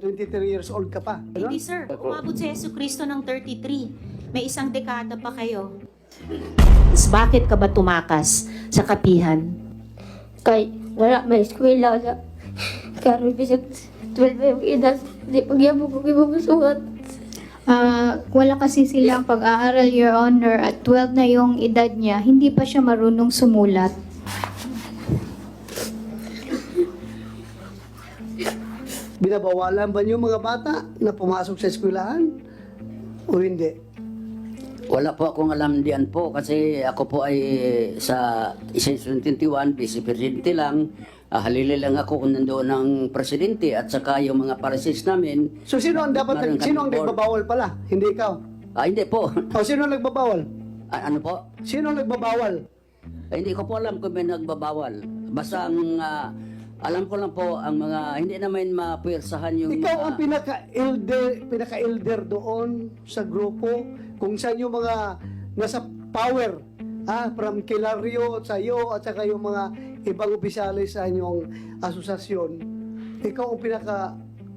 23 years old ka pa. Ano? Hindi sir, umabot si Yesu Cristo ng 33. May isang dekada pa kayo. Bakit ka ba tumakas sa kapihan? Kay wala may eskwela na. Karon bisag 12 yung edad, di pagyabog ko gibubusuhat. Wala kasi silang pag-aaral, Your Honor, at 12 na yung edad niya, hindi pa siya marunong sumulat. Binabawalan ba niyo mga bata na pumasok sa eskwelahan? O hindi? Wala po akong alam diyan po kasi ako po ay sa 21, Vice Presidente lang. Halili lang ako kung nandoon ng Presidente at saka yung mga paresis namin. So sino ang Meron sino ang kaming board. nagbabawal pala? Hindi ikaw. Hindi po. O sino ang nagbabawal? Ano po? Sino ang nagbabawal? Hindi ko po alam kung may nagbabawal. Basta ang alam ko lang po ang mga hindi naman mapuwersahan yung Ikaw mga- ang pinaka-elder doon sa grupo kung saan yung mga nasa power, from Kilario sa iyo at saka yung mga ibang opisyalis sa inyong asosasyon. Ikaw ang pinaka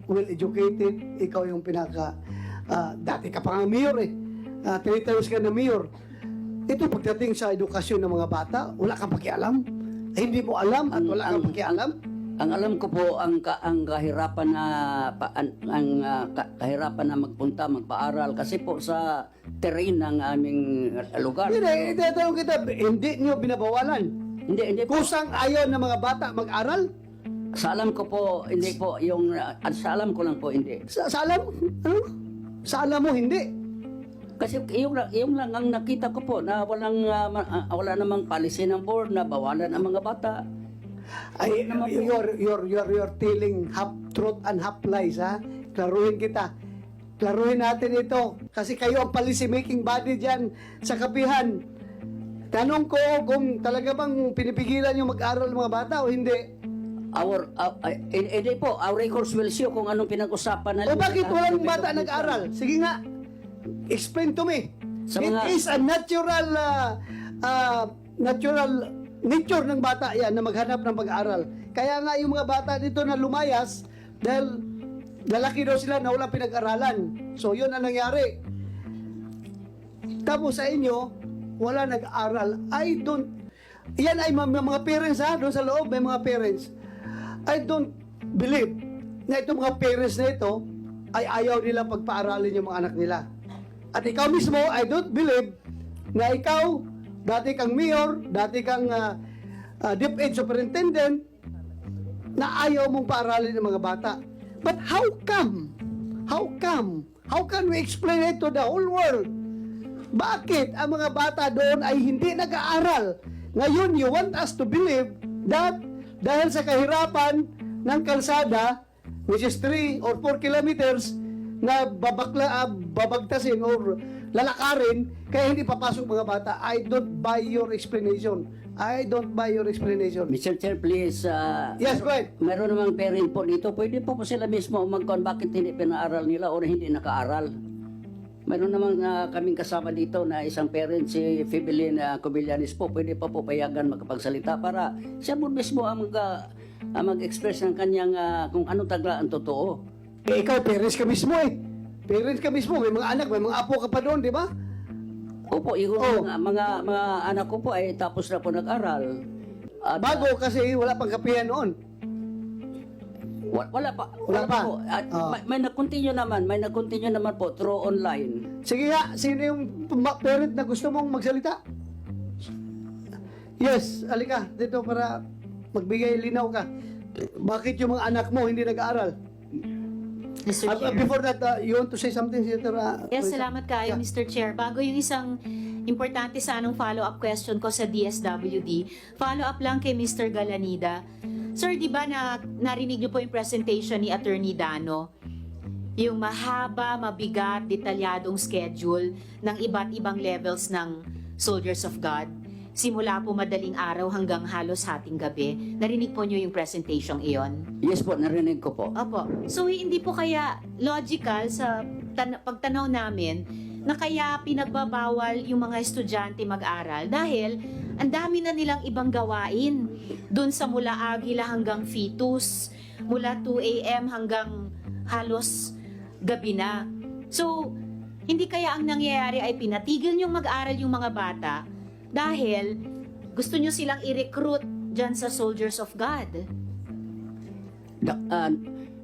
well-educated, ikaw yung pinaka dati ka pa nga mayor 3 times ka na mayor. Ito pagdating sa edukasyon ng mga bata, wala kang pakialam. Hindi mo alam at wala kang pakialam. Ang alam ko po ang kahirapan na kahirapan na magpunta magpaaral kasi po sa terrain ng aming lugar. Hindi, itatanong kita, hindi niyo binabawalan. Hindi po. Kusang ayaw ng mga bata mag-aral? Sa alam ko po, hindi po yung sa alam ko lang po hindi. Sa alam? Ano? Sa alam mo, hindi. Kasi yung lang ang nakita ko po na wala namang policy ng board na bawalan ang mga bata. Ay, you're telling half truth and half lies, ha? Klaruhin kita. Klaruhin natin ito. Kasi kayo ang policy making body dyan sa kapihan. Tanong ko kung talaga bang pinipigilan yung mag-aral ng mga bata o hindi. Hindi po, our records will show kung anong pinag-usapan na. O bakit walang bata nag-aral? Sige nga, explain to me. Sa It mga- is a natural nature ng bata yan na maghanap ng pag-aaral. Kaya nga yung mga bata dito na lumayas dahil lalaki daw sila na walang pinag-aralan. So yun ang nangyari. Tapos sa inyo, wala nag-aral. Yan ay mga parents doon sa loob may mga parents. I don't believe na itong mga parents na ito ay ayaw nila pagpaaralin yung mga anak nila. At ikaw mismo, I don't believe na ikaw, dati kang mayor, dati kang DepEd superintendent, na ayaw mong paaralin ng mga bata. But how come? How come? How can we explain it to the whole world? Bakit ang mga bata doon ay hindi nag-aaral? Ngayon, you want us to believe that dahil sa kahirapan ng kalsada, which is 3 or 4 kilometers, na babagtasin or lalakarin, kaya hindi papasok mga bata. I don't buy your explanation. I don't buy your explanation. Mr. Chair, please. Yes, go ahead. Meron namang parent po dito. Pwede po sila mismo magkon bakit hindi pinaaral nila o hindi nakaaral. Meron namang kaming kasama dito na isang parent, si Fibelin Cobillanes po. Pwede pa po payagan magpagsalita para siya po mismo ang mag-express ng kanyang kung ano tagla ang totoo. Ikaw, parents ka mismo Parents ka mismo. May mga anak, may mga apo ka pa doon, di ba? Opo, yung Oh. mga anak ko po ay tapos na po nag-aral. At, Bago kasi wala pang kapihan noon. wala pa. Wala pa. Po. At Oh. may nag-continue naman po through online. Sige nga, sino yung parent na gusto mong magsalita? Yes, alika, dito para magbigay linaw ka. Bakit yung mga anak mo hindi nag-aaral? Mr. Chair. Before that, you want to say something, Senator? Yes, salamat kayo, Yeah. Mr. Chair. Bago yung isang importante sa anong follow-up question ko sa DSWD, follow-up lang kay Mr. Galanida. Sir, di ba narinig niyo po yung presentation ni Attorney Dano? Yung mahaba, mabigat, detalyadong schedule ng iba't ibang levels ng Soldiers of God. Simula po madaling araw hanggang halos hating gabi. Narinig po niyo yung presentation iyon? Yes po, narinig ko po. Opo. So, hindi po kaya logical sa pagtanaw namin na kaya pinagbabawal yung mga estudyante mag-aral dahil ang dami na nilang ibang gawain. Doon sa mula agila hanggang fetus, mula 2 a.m. hanggang halos gabi na. So, hindi kaya ang nangyayari ay pinatigil niyong mag-aral yung mga bata dahil gusto niyo silang i-recruit dyan sa Soldiers of God?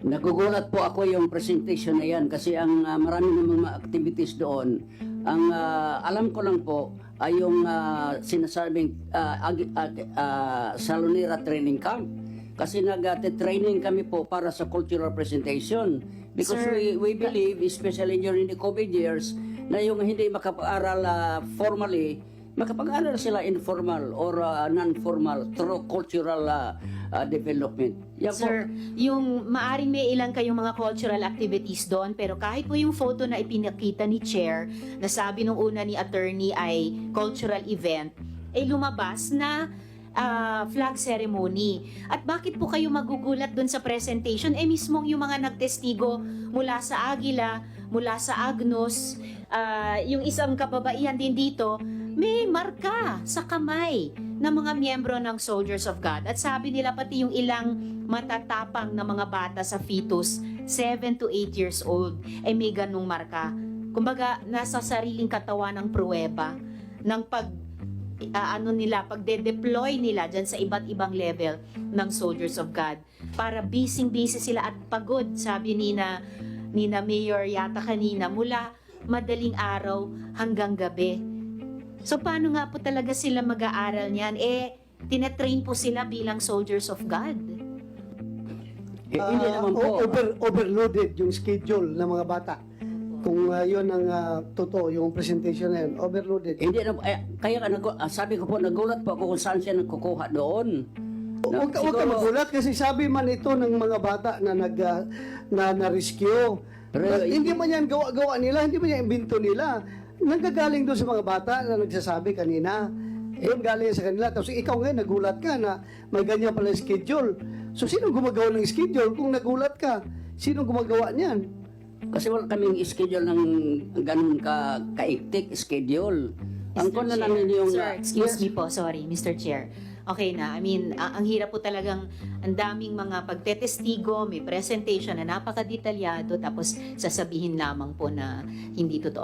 Nagugulat po ako yung presentation na yan kasi ang marami namang mga activities doon. Ang alam ko lang po ay yung sinasabing Salonera Training Camp. Kasi nag-training kami po para sa cultural presentation. Because Sir, we believe, especially during the COVID years, na yung hindi makapag-aral formally, makapag-aral sila informal or non-formal through cultural development. Yan po. Sir, yung maaring may ilan kayong mga cultural activities doon, pero kahit po yung photo na ipinakita ni Chair, na sabi nung una ni attorney ay cultural event, ay lumabas na flag ceremony. At bakit po kayo magugulat doon sa presentation? Mismong yung mga nagtestigo mula sa Agila, mula sa Agnos, yung isang kababaihan din dito, may marka sa kamay ng mga miyembro ng Soldiers of God. At sabi nila pati yung ilang matatapang na mga bata sa fetus, 7 to 8 years old, ay may ganung marka. Kumbaga, nasa sariling katawan ng pruweba ng pagde-deploy nila dyan sa iba't ibang level ng Soldiers of God. Para busy sila at pagod, sabi ni na Mayor yata kanina, mula madaling araw hanggang gabi. So paano nga po talaga sila mag-aaral niyan? Tinetrain po sila bilang Soldiers of God. Hindi naman po. Overloaded yung schedule ng mga bata. Kung yun ang totoo, yung presentation na yun, overloaded. Hindi na, kaya sabi ko po, nagulat po ako kung saan siya nagkukuha doon. Huwag ka magulat kasi sabi man ito ng mga bata na na-rescue. Pero Hindi man yan gawa nila, hindi man yan imbento nila. Nanggagaling doon sa mga bata na nagsasabi kanina. Doon galing sa kanila. Tapos ikaw ngayon, nagulat ka na may ganyan pala schedule. So, sino gumagawa ng schedule? Kung nagulat ka, sino gumagawa niyan? Kasi wala kaming schedule ng ganun kaiktik schedule. Ang Mr. kuno Chair. namin yung... Sir, excuse me po, sorry, Mr. Chair. Okay na, I mean, ang hirap po talagang ang daming mga pagtetestigo, may presentation na napakadetalyado, tapos sasabihin lamang po na hindi totoo.